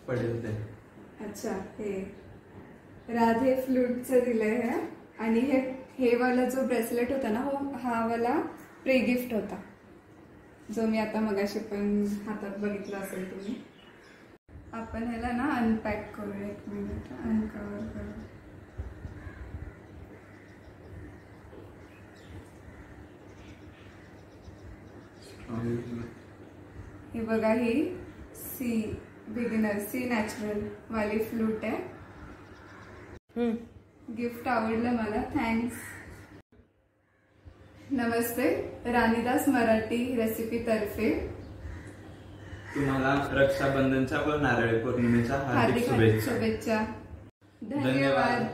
पडेल ते. अच्छा, हे राधे फ्लूटचं दिलंय हे. आणि हे वाला जो ब्रेसलेट होता ना, हा वाला प्री गिफ्ट होता, जो मी आता मगाशी पण हातात बघितला असेल तुम्ही. आपण ह्याला ना अनपॅक करूया. एक मिनिट, अनकवर करू. हे बघा, ही सी नॅचरल वाली फ्लूट आहे. गिफ्ट आवडलं मला, थँक्स. नमस्ते, राणीदास मराठी रेसिपी तर्फे तुम्हाला रक्षाबंधनच्या व नारळी पौर्णिमेच्या हार्दिक शुभेच्छा. धन्यवाद.